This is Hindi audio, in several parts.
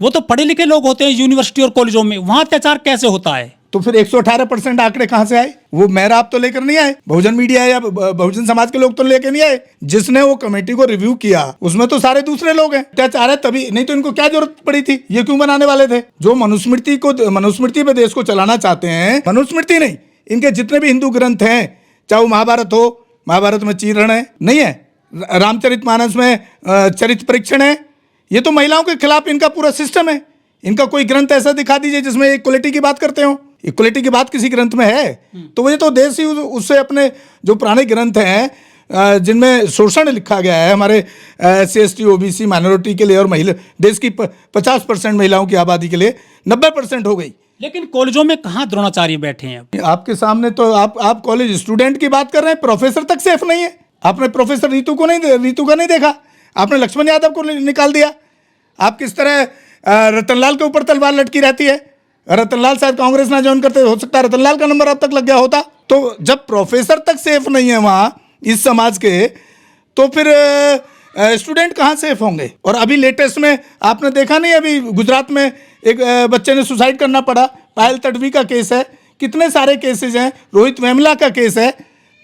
वो तो पढ़े लिखे लोग होते हैं यूनिवर्सिटी और कॉलेजों में, वहां अत्याचार कैसे होता है? तो फिर 118% आंकड़े कहां से आए? वो मेरा आप तो लेकर नहीं आए, बहुजन मीडिया या बहुजन समाज के लोग तो लेकर नहीं आए। जिसने वो कमेटी को रिव्यू किया उसमें तो सारे दूसरे लोग हैं। अत्याचार है तभी, नहीं तो इनको क्या जरूरत पड़ी थी? ये क्यों बनाने वाले थे? जो मनुस्मृति पे देश को चलाना चाहते हैं, मनुस्मृति नहीं, इनके जितने भी हिंदू ग्रंथ हैं, चाहे वो महाभारत हो, महाभारत में चीरण है नहीं है, रामचरितमानस में चरित्र परीक्षण है, ये तो महिलाओं के खिलाफ इनका पूरा सिस्टम है। इनका कोई ग्रंथ ऐसा दिखा दीजिए जिसमें इक्वलिटी की बात करते हो। इक्वलिटी की बात किसी ग्रंथ में है? तो ये तो देश ही उससे अपने जो पुराने ग्रंथ हैं जिनमें शोषण लिखा गया है हमारे SC ST OBC माइनॉरिटी के लिए और महिला, देश की 50% महिलाओं की आबादी के लिए 90% हो गई। लेकिन कॉलेजों में कहाँ द्रोणाचार्य बैठे हैं? आपके सामने तो आप कॉलेज स्टूडेंट की बात कर रहे हैं, प्रोफेसर तक सेफ नहीं है। आपने प्रोफेसर रीतू का नहीं देखा, आपने लक्ष्मण यादव को निकाल दिया। आप किस तरह रतनलाल के ऊपर तलवार लटकी रहती है। रतनलाल शायद कांग्रेस ना ज्वाइन करते, हो सकता है रतनलाल का नंबर अब तक लग गया होता। तो जब प्रोफेसर तक सेफ नहीं है वहां इस समाज के, तो फिर स्टूडेंट कहाँ सेफ होंगे? और अभी लेटेस्ट में आपने देखा नहीं, अभी गुजरात में एक बच्चे ने सुसाइड करना पड़ा, पायल तडवी का केस है, कितने सारे केसेज हैं, रोहित वेमुला का केस है।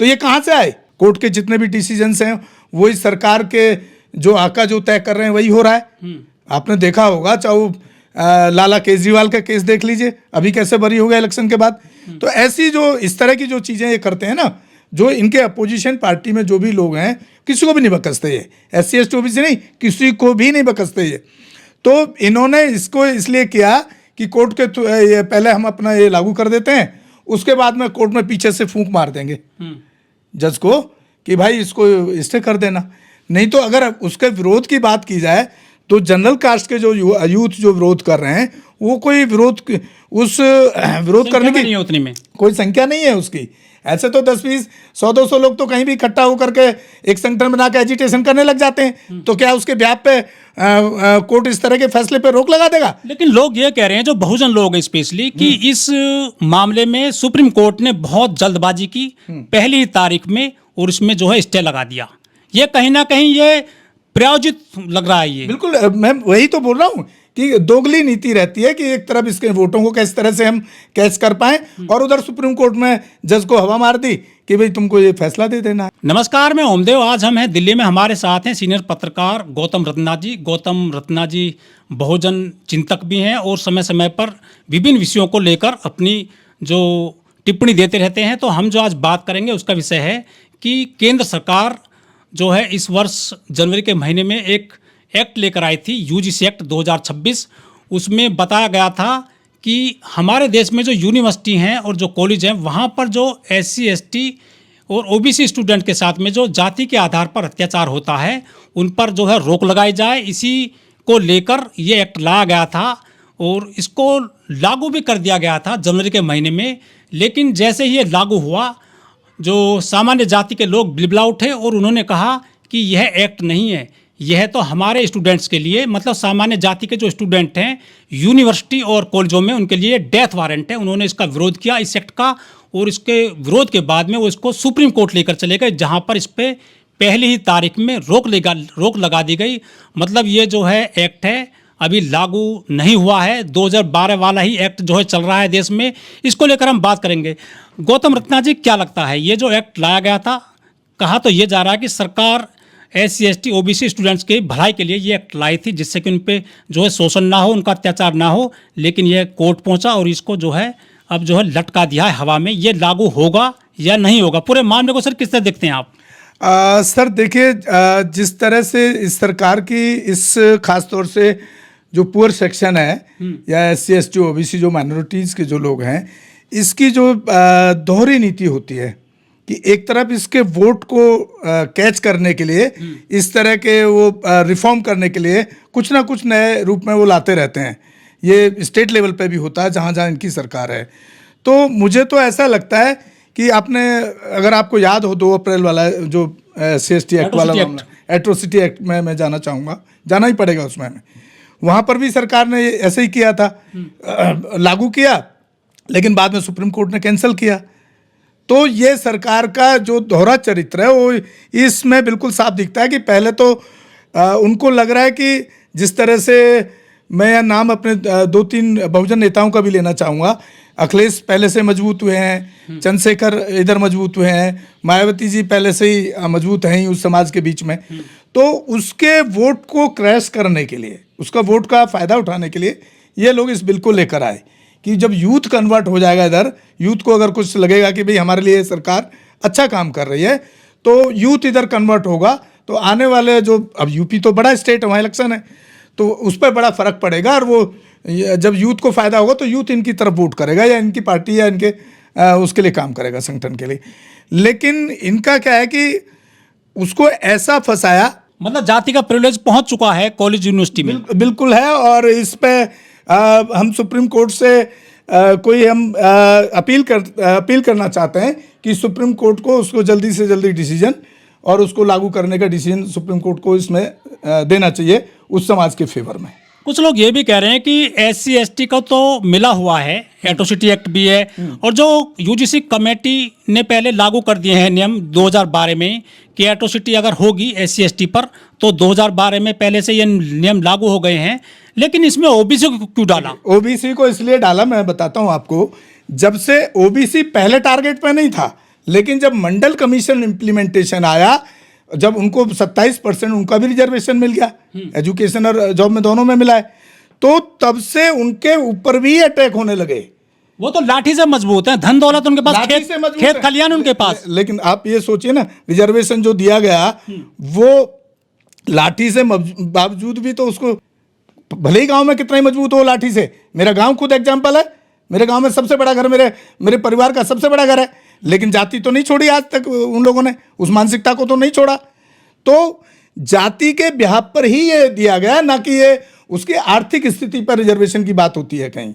तो ये कहाँ से आए? कोर्ट के जितने भी डिसीजंस हैं वो इस सरकार के जो आका जो तय कर रहे हैं वही हो रहा है। आपने देखा होगा, चाहे लाला केजरीवाल का केस देख लीजिए, अभी कैसे बरी हो गया इलेक्शन के बाद। तो ऐसी जो इस तरह की जो चीज़ें ये करते हैं ना, जो इनके अपोजिशन पार्टी में जो भी लोग हैं, किसी को भी नहीं बकसते ये, SC ST OBC नहीं, किसी को भी नहीं बकसते ये। तो इन्होंने इसको इसलिए किया कि कोर्ट के ये पहले हम अपना ये लागू कर देते हैं, उसके बाद में कोर्ट में पीछे से फूंक मार देंगे जज को कि भाई इसको स्टे कर देना। नहीं तो अगर उसके विरोध की बात की जाए तो जनरल कास्ट के जो यूथ जो विरोध कर रहे हैं, वो कोई विरोध करने की नहीं है उतनी में, कोई संख्या नहीं है उसकी। ऐसे तो 10-20 100-200 लोग तो कहीं भी इकट्ठा होकर के एक संगठन बना के एजिटेशन करने लग जाते हैं। तो क्या उसके ब्याह पे कोर्ट इस तरह के फैसले पे रोक लगा देगा? लेकिन लोग ये कह रहे हैं, जो बहुजन लोग हैं स्पेशली, कि इस मामले में सुप्रीम कोर्ट ने बहुत जल्दबाजी की पहली तारीख में, और इसमें जो है स्टे लगा दिया। ये कहीं ना कहीं ये प्रायोजित लग रहा है। ये बिल्कुल, मैं वही तो बोल रहा हूँ कि दोगली नीति रहती है कि एक तरफ इसके वोटों को किस तरह से हम कैच कर पाएं, और उधर सुप्रीम कोर्ट में जज को हवा मार दी कि भाई तुमको ये फैसला दे देना है। नमस्कार, मैं ओमदेव। आज हम हैं दिल्ली में, हमारे साथ हैं सीनियर पत्रकार गौतम रत्ना जी। गौतम रत्ना जी बहुजन चिंतक भी हैं और समय समय पर विभिन्न विषयों को लेकर अपनी जो टिप्पणी देते रहते हैं। तो हम जो आज बात करेंगे उसका विषय है कि केंद्र सरकार जो है इस वर्ष जनवरी के महीने में एक एक्ट लेकर आई थी, UGC एक्ट 2026। उसमें बताया गया था कि हमारे देश में जो यूनिवर्सिटी हैं और जो कॉलेज हैं, वहाँ पर जो SC ST और OBC स्टूडेंट के साथ में जो जाति के आधार पर अत्याचार होता है, उन पर जो है रोक लगाई जाए। इसी को लेकर ये एक्ट लाया गया था और इसको लागू भी कर दिया गया था जनवरी के महीने में। लेकिन जैसे ही ये लागू हुआ, जो सामान्य जाति के लोग बिलबिला उठे और उन्होंने कहा कि यह एक्ट नहीं है, यह तो हमारे स्टूडेंट्स के लिए, मतलब सामान्य जाति के जो स्टूडेंट हैं यूनिवर्सिटी और कॉलेजों में, उनके लिए डेथ वारंट है। उन्होंने इसका विरोध किया, इस एक्ट का, और इसके विरोध के बाद में वो इसको सुप्रीम कोर्ट लेकर चले गए, जहां पर इस पर पहली ही तारीख में रोक लगा दी गई। मतलब ये जो है एक्ट है अभी लागू नहीं हुआ है, 2012 वाला ही एक्ट जो है चल रहा है देश में। इसको लेकर हम बात करेंगे। गौतम रत्ना जी, क्या लगता है, ये जो एक्ट लाया गया था, कहा तो ये जा रहा है कि सरकार SC ST OBC स्टूडेंट्स के भलाई के लिए ये एक्ट लाई थी, जिससे कि उन पे जो है शोषण ना हो, उनका अत्याचार ना हो। लेकिन ये कोर्ट पहुंचा और इसको जो है अब जो है लटका दिया है हवा में। ये लागू होगा या नहीं होगा? पूरे मामले को सर किस तरह देखते हैं आप? सर देखिए, जिस तरह से इस सरकार की इस खास तौर से जो पुअर सेक्शन है या SC ST OBC जो माइनॉरिटीज़ के जो लोग हैं, इसकी जो दोहरी नीति होती है कि एक तरफ इसके वोट को कैच करने के लिए, इस तरह के वो रिफॉर्म करने के लिए कुछ ना कुछ नए रूप में वो लाते रहते हैं। ये स्टेट लेवल पे भी होता है जहाँ जहाँ इनकी सरकार है। तो मुझे तो ऐसा लगता है कि आपने, अगर आपको याद हो 2 अप्रैल वाला जो SC ST एक्ट वाला मामला, एट्रोसिटी एक्ट में मैं जाना चाहूँगा, जाना ही पड़ेगा उसमें हमें। वहाँ पर भी सरकार ने ऐसे ही किया था, लागू किया, लेकिन बाद में सुप्रीम कोर्ट ने कैंसिल किया। तो ये सरकार का जो दोहरा चरित्र है वो इसमें बिल्कुल साफ दिखता है कि पहले तो उनको लग रहा है कि जिस तरह से मैं यह नाम अपने 2-3 बहुजन नेताओं का भी लेना चाहूँगा। अखिलेश पहले से मजबूत हुए हैं, चंद्रशेखर इधर मजबूत हुए हैं, मायावती जी पहले से ही मजबूत हैं ही उस समाज के बीच में। तो उसके वोट को क्रैश करने के लिए, उसका वोट का फ़ायदा उठाने के लिए ये लोग इस बिल को लेकर आए कि जब यूथ कन्वर्ट हो जाएगा इधर, यूथ को अगर कुछ लगेगा कि भाई हमारे लिए सरकार अच्छा काम कर रही है, तो यूथ इधर कन्वर्ट होगा, तो आने वाले जो, अब यूपी तो बड़ा स्टेट है, वहाँ इलेक्शन है, तो उस पर बड़ा फर्क पड़ेगा। और वो जब यूथ को फायदा होगा तो यूथ इनकी तरफ वोट करेगा या इनकी पार्टी या इनके उसके लिए काम करेगा, संगठन के लिए। लेकिन इनका क्या है कि उसको ऐसा फंसाया, मतलब जाति का प्रिविलेज पहुंच चुका है कॉलेज यूनिवर्सिटी में। बिल्कुल है। और इस पे हम सुप्रीम कोर्ट से कोई हम अपील करना चाहते हैं कि सुप्रीम कोर्ट को उसको जल्दी से जल्दी डिसीजन और उसको लागू करने का डिसीजन सुप्रीम कोर्ट को इसमें देना चाहिए उस समाज के फेवर में। कुछ लोग ये भी कह रहे हैं कि SC ST का तो मिला हुआ है, एट्रोसिटी एक्ट भी है, और जो यूजीसी कमेटी ने पहले लागू कर दिए हैं नियम 2012 में कि एट्रोसिटी अगर होगी SC ST पर तो 2012 में पहले से ये नियम लागू हो गए हैं, लेकिन इसमें ओबीसी को क्यों डाला? ओबीसी को इसलिए डाला, मैं बताता हूँ आपको। जब से ओबीसी पहले टारगेट पे नहीं था, लेकिन जब मंडल कमीशन इम्प्लीमेंटेशन आया, जब उनको 27% उनका भी रिजर्वेशन मिल गया, एजुकेशन और जॉब में दोनों में मिला है, तो तब से उनके ऊपर भी अटैक होने लगे। वो तो लाठी से मजबूत है, धन दौलत उनके पास, खेत खलियान उनके पास। लेकिन आप ये सोचिए ना, रिजर्वेशन जो दिया गया वो लाठी से बावजूद भी तो उसको, भले ही गांव में कितना ही मजबूत हो लाठी से, मेरा गांव खुद एग्जांपल है, मेरे गांव में सबसे बड़ा घर मेरे परिवार का सबसे बड़ा घर है, लेकिन जाति तो नहीं छोड़ी आज तक उन लोगों ने, उस मानसिकता को तो नहीं छोड़ा। तो जाति के ब्याह पर ही ये दिया गया, ना कि ये उसकी आर्थिक स्थिति पर रिजर्वेशन की बात होती है कहीं।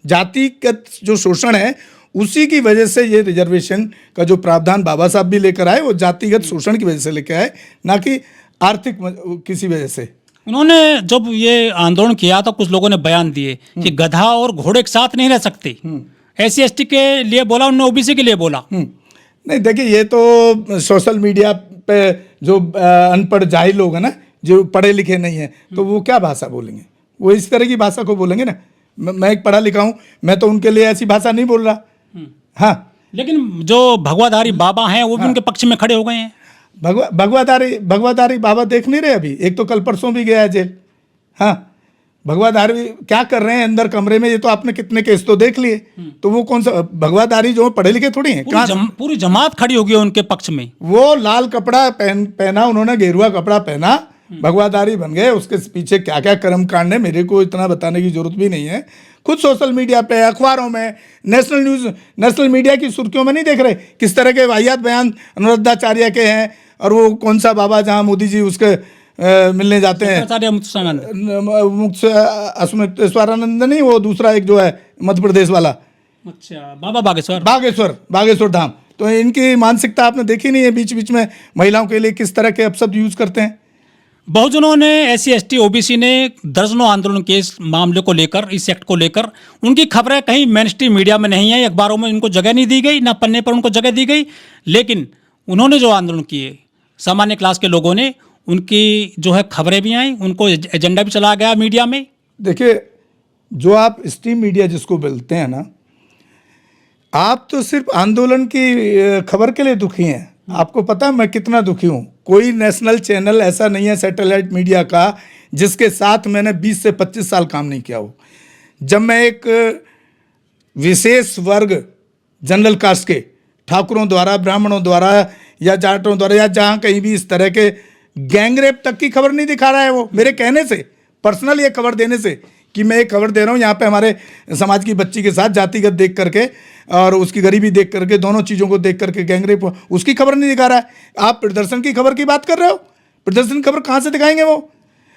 जातिगत जो शोषण है उसी की वजह से ये रिजर्वेशन का जो प्रावधान बाबा साहब भी लेकर आए, वो जातिगत शोषण की वजह से लेकर आए, ना कि आर्थिक किसी वजह से। उन्होंने जब ये आंदोलन किया तो कुछ लोगों ने बयान दिए कि गधा और घोड़े एक साथ नहीं रह सकते। SC ST के लिए बोला उन्होंने, ओबीसी के लिए बोला। नहीं, देखिए ये तो सोशल मीडिया पे जो अनपढ़ जाहिल लोग हैं ना, जो पढ़े लिखे नहीं हैं, तो वो क्या भाषा बोलेंगे? वो इस तरह की भाषा को बोलेंगे ना। मैं एक पढ़ा लिखा हूँ, मैं तो उनके लिए ऐसी भाषा नहीं बोल रहा। हाँ, लेकिन जो भगवाधारी बाबा हैं वो भी उनके पक्ष में खड़े हो गए हैं। भगवाधारी बाबा देख नहीं रहे अभी, एक तो कल परसों भी गया है जेल। हाँ, भगवाधारी क्या कर रहे हैं अंदर कमरे में, ये तो आपने कितने केस तो देख लिए। तो वो कौन सा भगवाधारी जो पढ़े लिखे थोड़ी हैं, पूरी जमात खड़ी होगी उनके पक्ष में। वो लाल कपड़ा पहना, उन्होंने गेरुआ कपड़ा पहना, भगवाधारी बन गए। उसके पीछे क्या क्या कर्म कांड है मेरे को इतना बताने की जरूरत भी नहीं है। खुद सोशल मीडिया पे, अखबारों में, नेशनल न्यूज़, नेशनल मीडिया की सुर्खियों में नहीं देख रहे किस तरह के वाहियात बयान अनुरुद्धाचार्य के हैं। और वो कौन सा बाबा जहाँ मोदी जी उसके मिलने जाते हैं, अमुक्तेश्वरानंद नहीं, वो दूसरा एक जो है मध्य प्रदेश वाला, अच्छा, बाबा बागेश्वर धाम। तो इनकी मानसिकता आपने देखी नहीं है, बीच बीच में महिलाओं के लिए किस तरह के अपशब्द यूज करते हैं। बहुजनों ने, SC ST OBC ने दर्जनों आंदोलन के इस मामले को लेकर, इस एक्ट को लेकर, उनकी खबरें कहीं मेनस्ट्रीम मीडिया में नहीं आई, अखबारों में उनको जगह नहीं दी गई, ना पन्ने पर उनको जगह दी गई। लेकिन उन्होंने जो आंदोलन किए, सामान्य क्लास के लोगों ने, उनकी जो है खबरें भी आई, उनको एजेंडा भी चलाया गया मीडिया में। देखिए, जो आप स्ट्रीम मीडिया जिसको बोलते हैं ना, आप तो सिर्फ आंदोलन की खबर के लिए दुखी हैं। आपको पता है मैं कितना दुखी हूँ। कोई नेशनल चैनल ऐसा नहीं है सैटेलाइट मीडिया का जिसके साथ मैंने 20 से 25 साल काम नहीं किया हो। जब मैं एक विशेष वर्ग, जनरल कास्ट के, ठाकुरों द्वारा, ब्राह्मणों द्वारा या जाटों द्वारा या जहाँ कहीं भी इस तरह के गैंगरेप तक की खबर नहीं दिखा रहा है, वो मेरे कहने से, पर्सनल ये खबर देने से कि मैं एक खबर दे रहा हूँ यहाँ पे हमारे समाज की बच्ची के साथ जातिगत देख करके और उसकी गरीबी देख करके, दोनों चीज़ों को देख करके गैंगरेप, उसकी खबर नहीं दिखा रहा है। आप प्रदर्शन की खबर की बात कर रहे हो, प्रदर्शन खबर कहाँ से दिखाएंगे वो?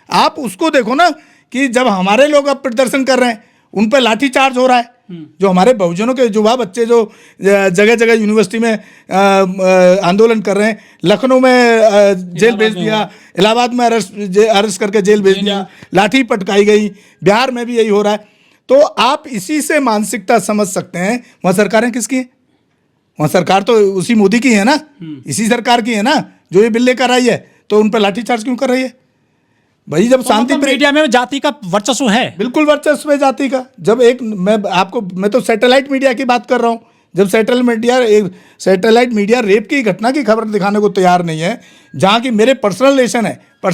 आप उसको देखो ना कि जब हमारे लोग अब प्रदर्शन कर रहे हैं, उन पर लाठी चार्ज हो रहा है। जो हमारे बहुजनों के युवा बच्चे जो जगह जगह यूनिवर्सिटी में आंदोलन कर रहे हैं, लखनऊ में जेल भेज दिया, इलाहाबाद में अरेस्ट करके जेल भेज दिया, लाठी पटकाई गई, बिहार में भी यही हो रहा है। तो आप इसी से मानसिकता समझ सकते हैं वहाँ सरकारें किसकी हैं। वहाँ सरकार तो उसी मोदी की है ना, इसी सरकार की है ना जो ये बिल लेकर आई है, तो उन पर लाठीचार्ज क्यों कर रही है? भाई जब शांति मतलब मीडिया में जाति का वर्चस्व है। बिल्कुल वर्चस्व है जाति का। जब एक मैं तो सैटेलाइट मीडिया की बात कर रहा हूँ। जब सैटेलाइट मीडिया रेप की घटना की खबर दिखाने को तैयार नहीं है, जहाँ की मेरे पर्सनल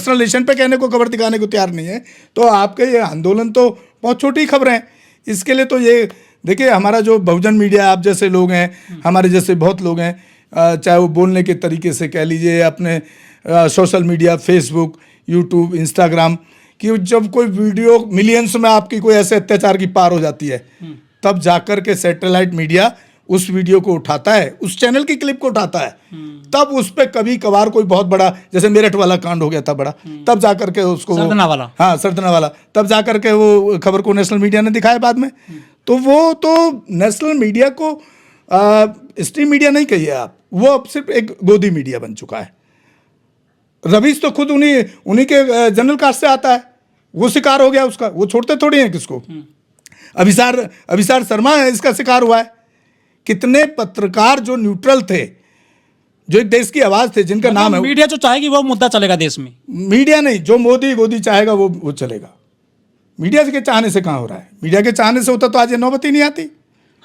रिलेशन पे कहने को खबर दिखाने को तैयार नहीं है, तो आपके ये आंदोलन तो बहुत छोटी खबरें हैं। इसके लिए तो ये देखिए, हमारा जो बहुजन मीडिया, आप जैसे लोग हैं, हमारे जैसे बहुत लोग हैं, चाहे वो बोलने के तरीके से कह लीजिए, अपने social media, Facebook, YouTube, Instagram कि जब कोई वीडियो मिलियंस में आपकी कोई ऐसे अत्याचार की पार हो जाती है, तब जाकर के सैटेलाइट मीडिया उस वीडियो को उठाता है, उस चैनल की क्लिप को उठाता है, तब उस पर कभी कभार कोई बहुत बड़ा, जैसे मेरठ वाला कांड हो गया था बड़ा, तब जाकर के उसको सरदना वाला तब जाकर के वो खबर को नेशनल मीडिया ने दिखाया बाद में। तो वो तो नेशनल मीडिया को स्ट्रीम मीडिया नहीं कहिए आप, वो अब सिर्फ एक गोदी मीडिया बन चुका है। रवीश तो खुद उन्हीं के जनरल कास्ट से आता है, वो शिकार हो गया उसका, वो छोड़ते थोड़ी हैं किसको। अभिसार शर्मा इसका शिकार हुआ है। कितने पत्रकार जो न्यूट्रल थे, जो एक देश की आवाज थे, जिनका नाम है, मीडिया जो चाहेगी वो मुद्दा चलेगा देश में, मीडिया नहीं, जो मोदी चाहेगा वो चलेगा। मीडिया के चाहने से कहाँ हो रहा है? मीडिया के चाहने से होता तो आज ये नौबत ही नहीं आती।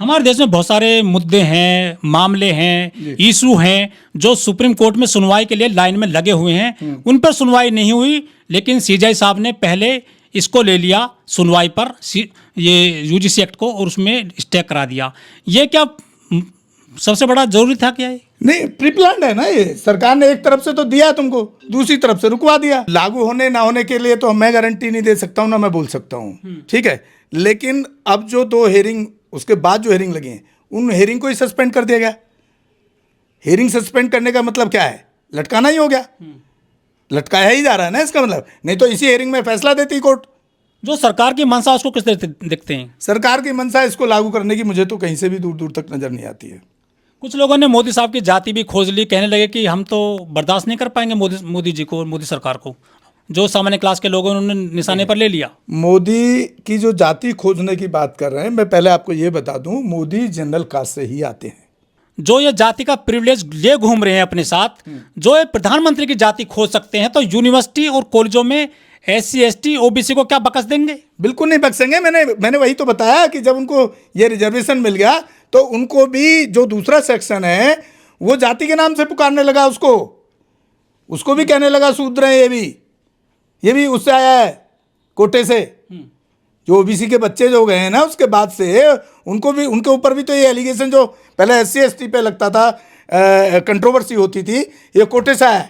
हमारे देश में बहुत सारे मुद्दे हैं, मामले हैं, इशू हैं जो सुप्रीम कोर्ट में सुनवाई के लिए लाइन में लगे हुए हैं, उन पर सुनवाई नहीं हुई, लेकिन सीजेआई साहब ने पहले इसको ले लिया सुनवाई पर, ये यूजीसी एक्ट को, और उसमें स्टे करा दिया। ये क्या सबसे बड़ा जरूरी था क्या? नहीं, प्री प्लान्ड है ना ये। सरकार ने एक तरफ से तो दिया तुमको, दूसरी तरफ से रुकवा दिया। लागू होने ना होने के लिए तो मैं गारंटी नहीं दे सकता हूँ, ना मैं बोल सकता हूँ, ठीक है। लेकिन अब जो 2 हेयरिंग, उसके बाद जो हेयरिंग लगी हैं, उन हेयरिंग को ही सस्पेंड कर दिया गया। हेयरिंग सस्पेंड करने का मतलब क्या है? लटकाना ही हो गया, लटकाया ही जा रहा है ना इसका मतलब। नहीं तो इसी हेयरिंग में फैसला देती कोर्ट। जो सरकार की मंशा उसको किस तरह देखते हैं? सरकार की मंशा इसको लागू करने की मुझे तो कहीं से भी दूर दूर तक नजर नहीं आती है। कुछ लोगों ने मोदी साहब की जाति भी खोज ली, कहने लगे कि हम तो बर्दाश्त नहीं कर पाएंगे मोदी जी को, मोदी सरकार को। जो सामान्य क्लास के लोगों ने उन्होंने निशाने पर ले लिया। मोदी की जो जाति खोजने की बात कर रहे हैं, मैं पहले आपको ये बता दूं, मोदी जनरल कास्ट से ही आते हैं। जो ये जाति का प्रिविलेज ले घूम रहे हैं अपने साथ, जो ये प्रधानमंत्री की जाति खोज सकते हैं, तो यूनिवर्सिटी और कॉलेजों में SC ST OBC को क्या बकस देंगे? बिल्कुल नहीं बख्शेंगे। मैंने वही तो बताया कि जब उनको ये रिजर्वेशन मिल गया तो उनको भी जो दूसरा सेक्शन है वो जाति के नाम से पुकारने लगा, उसको भी कहने लगा शूद्र है। ये भी उससे आया है, कोटे से। जो OBC के बच्चे जो गए हैं ना, उसके बाद से उनको भी, उनके ऊपर भी तो ये एलिगेशन, जो पहले SC ST पे लगता था, कंट्रोवर्सी होती थी, ये कोटे से आया,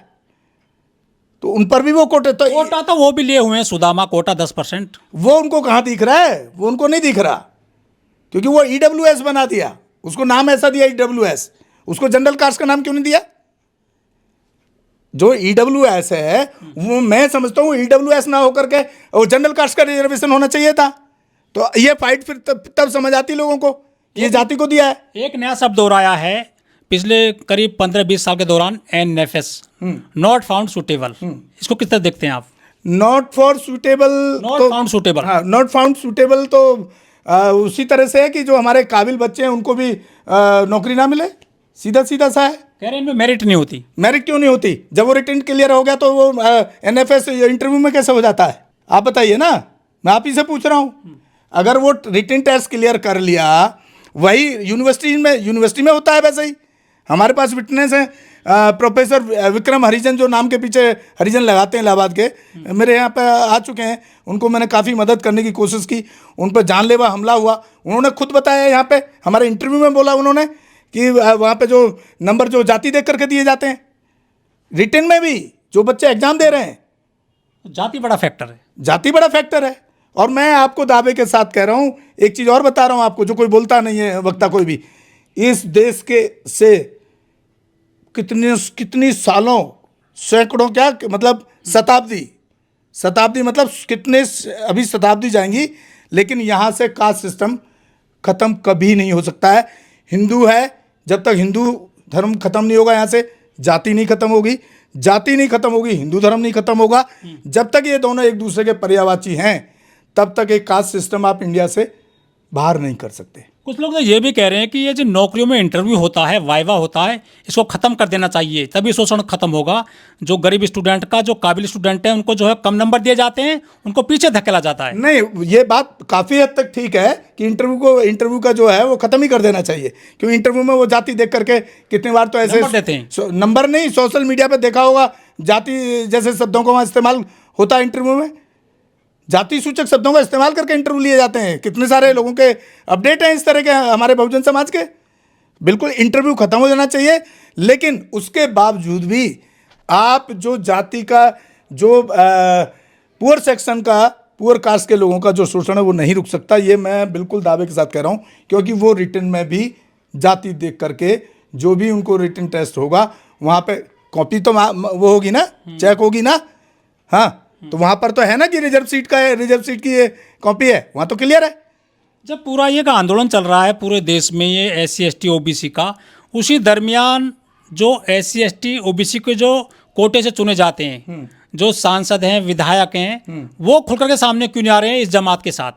तो उन पर भी वो कोटा तो वो भी लिए हुए हैं, सुदामा कोटा 10%। वो उनको कहाँ दिख रहा है? वो उनको नहीं दिख रहा, क्योंकि वो EWS बना दिया, उसको नाम ऐसा दिया EWS। उसको जनरल कास्ट का नाम क्यों नहीं दिया? जो EWS है वो मैं समझता हूँ EWS ना होकर के वो जनरल कास्ट का रिजर्वेशन होना चाहिए था। तो ये फाइट फिर तब समझ आती लोगों को, ये जाति को दिया है। एक नया शब्द दोहराया है पिछले करीब 15-20 साल के दौरान, NFS, नॉट फाउंड सुटेबल। इसको किस तरह देखते हैं आप? Not for suitable, not found suitable. हाँ, नॉट फाउंड सुटेबल तो उसी तरह से है कि जो हमारे काबिल बच्चे हैं उनको भी नौकरी ना मिले, सीधा सा है। कह रहे हैं इनमें मेरिट नहीं होती। मेरिट क्यों नहीं होती? जब वो रिटन क्लियर हो गया तो वो NFS इंटरव्यू में कैसे हो जाता है? आप बताइए ना, मैं आप ही से पूछ रहा हूँ। अगर वो रिटन टेस्ट क्लियर कर लिया, वही यूनिवर्सिटी में होता है वैसे ही। हमारे पास विटनेस है, प्रोफेसर विक्रम हरिजन, जो नाम के पीछे हरिजन लगाते हैं इलाहाबाद के, मेरे यहाँ पे आ चुके हैं। उनको मैंने काफ़ी मदद करने की कोशिश की, उन पर जानलेवा हमला हुआ। उन्होंने खुद बताया यहाँ पे, हमारे इंटरव्यू में बोला उन्होंने कि वहाँ पे जो नंबर जो जाति देख करके दिए जाते हैं, रिटन में भी जो बच्चे एग्जाम दे रहे हैं, जाति बड़ा फैक्टर है। जाति बड़ा फैक्टर है। और मैं आपको दावे के साथ कह रहा हूँ, एक चीज़ और बता रहा हूँ आपको, जो कोई बोलता नहीं है वक्ता कोई भी, इस देश के से कितनी सालों, सैकड़ों, क्या मतलब शताब्दी मतलब कितने अभी शताब्दी जाएंगी, लेकिन यहाँ से कास्ट सिस्टम खत्म कभी नहीं हो सकता है। हिंदू है, जब तक हिंदू धर्म खत्म नहीं होगा यहाँ से, जाति नहीं खत्म होगी, जाति नहीं खत्म होगी, हिंदू धर्म नहीं खत्म होगा। जब तक ये दोनों एक दूसरे के पर्यायवाची हैं, तब तक एक कास्ट सिस्टम आप इंडिया से बाहर नहीं कर सकते। कुछ लोग तो ये भी कह रहे हैं कि ये जो नौकरियों में इंटरव्यू होता है, वाइवा होता है, इसको ख़त्म कर देना चाहिए, तभी शोषण खत्म होगा। जो गरीब स्टूडेंट का, जो काबिल स्टूडेंट है, उनको जो है कम नंबर दिए जाते हैं, उनको पीछे धकेला जाता है। नहीं, ये बात काफ़ी हद तक ठीक है कि इंटरव्यू का जो है वो ख़त्म ही कर देना चाहिए, क्योंकि इंटरव्यू में वो जाति देख करके कितनी बार तो ऐसे नंबर देते हैं। नंबर नहीं, सोशल मीडिया पे देखा होगा, जाति जैसे शब्दों का वहाँ इस्तेमाल होता है इंटरव्यू में, जाति सूचक शब्दों का इस्तेमाल करके इंटरव्यू लिए जाते हैं। कितने सारे लोगों के अपडेट हैं इस तरह के हमारे बहुजन समाज के। बिल्कुल इंटरव्यू खत्म हो जाना चाहिए, लेकिन उसके बावजूद भी आप जो जाति का, जो पुअर सेक्शन का, पुअर कास्ट के लोगों का जो शोषण है वो नहीं रुक सकता। ये मैं बिल्कुल दावे के साथ कह रहा हूँ, क्योंकि वो रिटन में भी जाति देख करके जो भी उनको रिटन टेस्ट होगा वहाँ पे कॉपी तो वो होगी ना, चेक होगी ना। हाँ, तो वहाँ पर तो है ना कि रिजर्व सीट का है, रिजर्व सीट की ये कॉपी है, वहाँ तो क्लियर है। जब पूरा ये का आंदोलन चल रहा है पूरे देश में, ये SC ST OBC का, उसी दरमियान जो SC ST OBC के जो कोटे से चुने जाते हैं, जो सांसद हैं, विधायक हैं, वो खुल करके सामने क्यों नहीं आ रहे हैं इस जमात के साथ?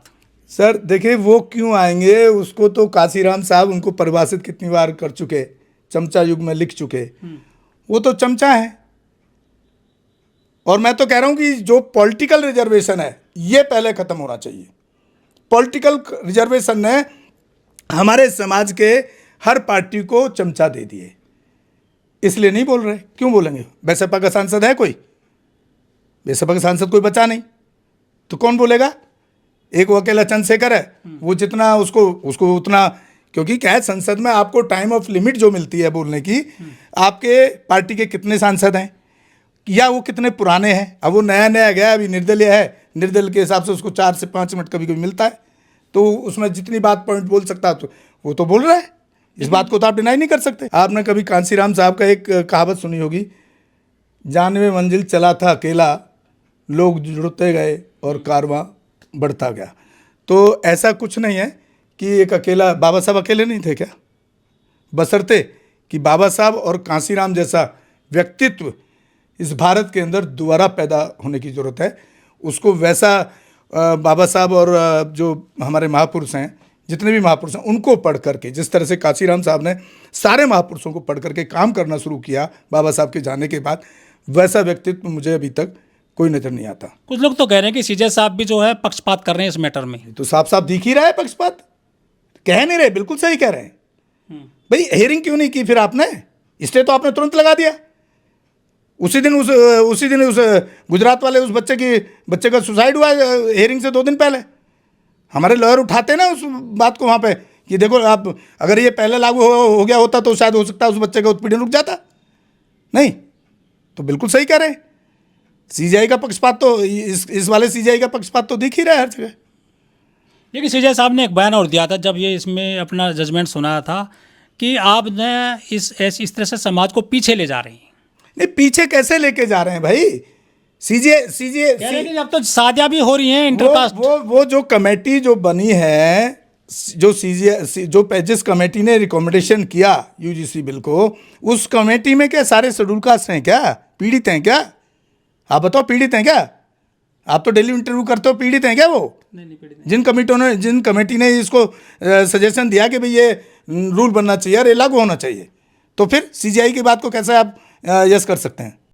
सर देखिए, वो क्यों आएंगे, उसको तो काशीराम साहब उनको परिभाषित कितनी बार कर चुके, चमचा युग में लिख चुके। वो तो चमचा है। और मैं तो कह रहा हूं कि जो पॉलिटिकल रिजर्वेशन है ये पहले खत्म होना चाहिए। पॉलिटिकल रिजर्वेशन ने हमारे समाज के हर पार्टी को चमचा दे दिए, इसलिए नहीं बोल रहे। क्यों बोलेंगे? बेसपा का सांसद है कोई? बेसपा का सांसद कोई बचा नहीं, तो कौन बोलेगा? एक वो अकेला चंद्रशेखर है, वो जितना उसको उतना, क्योंकि क्या है, संसद में आपको टाइम ऑफ लिमिट जो मिलती है बोलने की, आपके पार्टी के कितने सांसद हैं या वो कितने पुराने हैं। अब वो नया नया गया, अभी निर्दलीय है, निर्दल के हिसाब से उसको 4 से 5 मिनट कभी कभी मिलता है, तो उसमें जितनी बात पॉइंट बोल सकता है तो वो तो बोल रहा है। इस बात को तो आप डिनाई नहीं कर सकते। आपने कभी कांसीराम साहब का एक कहावत सुनी होगी, 92 मंजिल चला था अकेला, लोग जुड़ते गए और कारवां बढ़ता गया। तो ऐसा कुछ नहीं है कि एक अकेला, बाबा साहब अकेले नहीं थे क्या? बशर्ते कि बाबा साहब और कांसीराम जैसा व्यक्तित्व इस भारत के अंदर दोबारा पैदा होने की ज़रूरत है। उसको वैसा बाबा साहब और जो हमारे महापुरुष हैं, जितने भी महापुरुष हैं, उनको पढ़ करके, जिस तरह से कांसीराम साहब ने सारे महापुरुषों को पढ़ करके काम करना शुरू किया बाबा साहब के जाने के बाद, वैसा व्यक्तित्व मुझे अभी तक कोई नज़र नहीं आता। कुछ लोग तो कह रहे हैं कि CJ साहब भी जो है पक्षपात कर रहे हैं इस मैटर में। तो साफ साफ दिख ही रहा है पक्षपात, कह नहीं रहे, बिल्कुल सही कह रहे हैं। भाई हियरिंग क्यों नहीं की फिर आपने? इसलिए तो आपने तुरंत लगा दिया। उसी दिन उस गुजरात वाले उस बच्चे का सुसाइड हुआ हियरिंग से 2 दिन पहले। हमारे लॉयर उठाते ना उस बात को वहाँ पे कि देखो, आप अगर ये पहले लागू हो गया होता तो शायद हो सकता है उस बच्चे का उत्पीड़न रुक जाता। नहीं, तो बिल्कुल सही कह रहे हैं। CJ का पक्षपात तो इस वाले CJ का पक्षपात तो दिख ही रहा है हर जगह। लेकिन CJ साहब ने एक बयान और दिया था जब ये इसमें अपना जजमेंट सुनाया था कि आपने इस तरह से समाज को पीछे ले जा रहे हैं। नहीं, पीछे कैसे लेके जा रहे हैं भाई? CJ कह रहे हैं कि अब तो शादियां भी हो रही हैं इंटरकास्ट। वो जो कमेटी जो बनी है, जो जिस कमेटी ने रिकमेंडेशन किया UGC बिल को, उस कमेटी में क्या सारे शेड्यूल कास्ट हैं क्या? पीड़ित हैं क्या? आप बताओ, पीड़ित हैं क्या? आप तो डेली इंटरव्यू करते हो, पीड़ित हैं क्या वो? नहीं पीड़ित। जिन कमेटी ने इसको सजेशन दिया कि भाई ये रूल बनना चाहिए और ये लागू होना चाहिए, तो फिर CJ की बात को कैसे आप यस कर सकते हैं?